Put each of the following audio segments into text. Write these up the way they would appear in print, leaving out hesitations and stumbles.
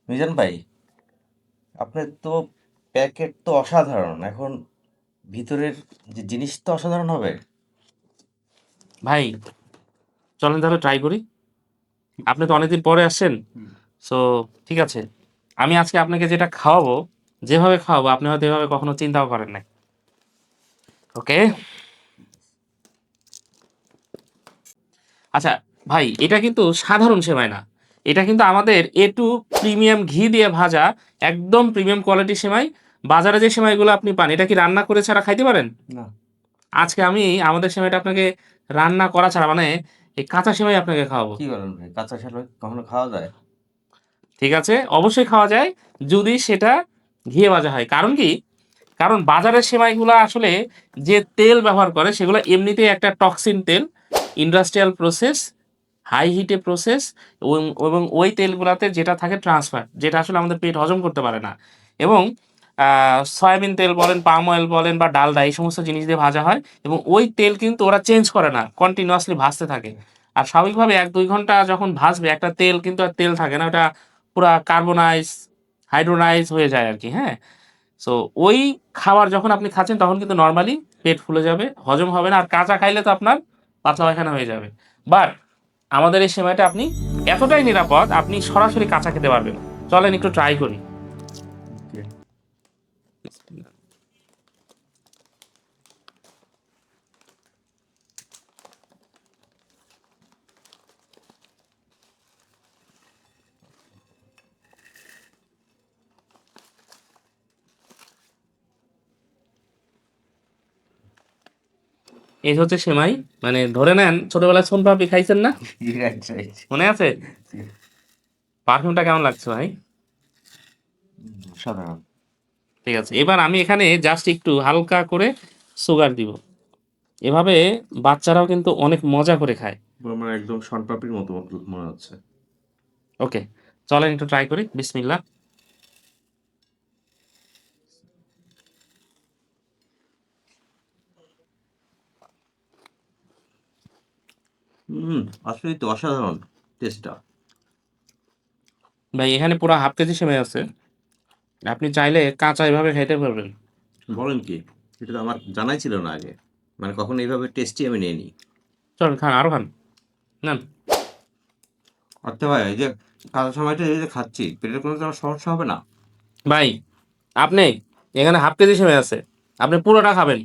মিজান ভাই, আপনার তো প্যাকেট তো অসাধারণ। এখন ভিতরের যে জিনিস তো অসাধারণ হবে। ভাই চলেন তাহলে ট্রাই করি। আপনি তো অনেকদিন পরে আসছেন, সো ঠিক আছে। আমি আজকে আপনাকে যেটা খাওয়াবো, যেভাবে খাওয়াবো আপনি হয়তো এভাবে কখনো চিন্তাও করেন নাই। ওকে। আচ্ছা ভাই, এটা কিন্তু সাধারণ সেমাই না, এটা কিন্তু আমাদের A2 প্রিমিয়াম ঘি দিয়ে ভাজা একদম প্রিমিয়াম কোয়ালিটি সেমাই। বাজারে যে সেমাইগুলো আপনি পান, এটা কি রান্না করে ছাড়া খাইতে পারেন? না। আজকে আমি আমাদের সেমাইটা আপনাকে রান্না করা ছাড়া, মানে এই কাঁচা সেমাই আপনাকে খাওয়াবো। কি বলেন ভাই, কাঁচা সাল কখনো খাওয়া যায়? ঠিক আছে, অবশ্যই খাওয়া যায় যদি সেটা ঘিয়ে ভাজা হয়। কারণ কি? কারণ বাজারের সেমাইগুলা আসলে যে তেল ব্যবহার করে সেগুলো এমনিতেই একটা টক্সিন তেল, ইন্ডাস্ট্রিয়াল প্রসেস, হাই হিটে প্রসেস, এবং এবং ওই তেলগুলাতে যেটা থাকে ট্রান্সফার, যেটা আসলে আমাদের পেট হজম করতে পারে না। এবং সয়াবিন তেল বলেন, পাম অয়েল বলেন বা ডালডা, এই সমস্ত জিনিস দিয়ে ভাজা হয়। এবং ওই তেল কিন্তু ওরা চেঞ্জ করে না, কন্টিনিউয়াসলি ভাজতে থাকে। আর স্বাভাবিকভাবে 1-2 ঘন্টা যখন ভাজবে একটা তেল, কিন্তু আর তেল থাকে না, ওটা পুরা কার্বনাইজ, হাইড্রোনাইজ হয়ে যায় আর কি। হ্যাঁ, সো ওই খাবার যখন আপনি খাচ্ছেন তখন কিন্তু নরমালি পেট ফুলে যাবে, হজম হবে না। আর কাঁচা খাইলে তো আপনার পাতলা পায়খানা হয়ে যাবে। বাট আমাদের এই সেমাইটা আপনি এতটাই নিরাপদ, আপনি সরাসরি কাঁচা খেতে পারবেন। চলেন একটু ট্রাই করি। ওকে। এই হচ্ছে সেমাই। মানে ধরে নেন ছোটবেলায় সোন পাপড়ি খাইছেন না, রাইট, রাইট। মনে আছে? পারফিউমটা কেমন লাগছে ভাই? অসাধারণ। ঠিক আছে, এবার আমি এখানে জাস্ট একটু হালকা করে সুগার দিব। এভাবে বাচ্চারাও কিন্তু অনেক মজা করে খায়। পুরো মানে একদম শনপাপড়ির মতো মনে হচ্ছে। ওকে, চলেন একটু ট্রাই করি। বিসমিল্লাহ। হুম, আসলেই তো অসাধারণ টেস্টটা। ভাই এখানে পুরো হাফ কেজি সেমাই আছে, আপনি চাইলে কাঁচা এভাবে খাইতে পারবেন। বলেন কি? এটা তো আমার জানাই ছিল না আগে। মানে কখনো এইভাবে টেস্টি আমি নেইনি। চলেন খান, আরো খান, নেন। আচ্ছা ভাই, এই যে কাঁচা সময়টা এই যে খাচ্ছি, পেটের কোনো তো আমার সমস্যা হবে না? ভাই আপনি, এখানে হাফ কেজি সেমাই আছে, আপনি পুরোটা খাবেন।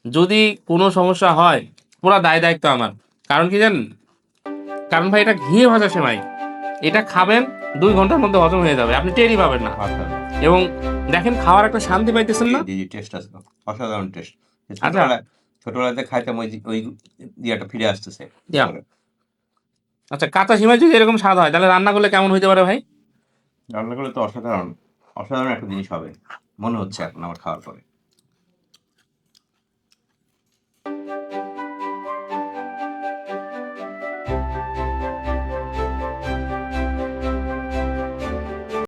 যদি কোনো সমস্যা হয় পুরো দায় দায়িত্ব আমার। কারণ কি জানেন? কারণ ভাই এটা ঘিয়ে ভাজা সেমাই, এটা খাবেন 2 ঘন্টার মধ্যে হজম হয়ে যাবে, আপনি টেরই পাবেন না। আচ্ছা। এবং দেখেন খাওয়ার একটা শান্তি পাইতেছেন জি, না। জি, জি, টেস্ট আছে। অসাধারণ টেস্ট। আচ্ছা, ছোটবেলাতে খাইতাম ওই ইয়েটা ফিরে আসতেছে ইয়া, ভিতরে। আচ্ছা কাঁচা সেমাই যদি এরকম স্বাদ হয় তাহলে রান্না করলে কেমন হইতে পারে ভাই? রান্না করলে তো অসাধারণ, অসাধারণ একটা জিনিস হবে। মনে হচ্ছে এখন আমার খাওয়ার পরে।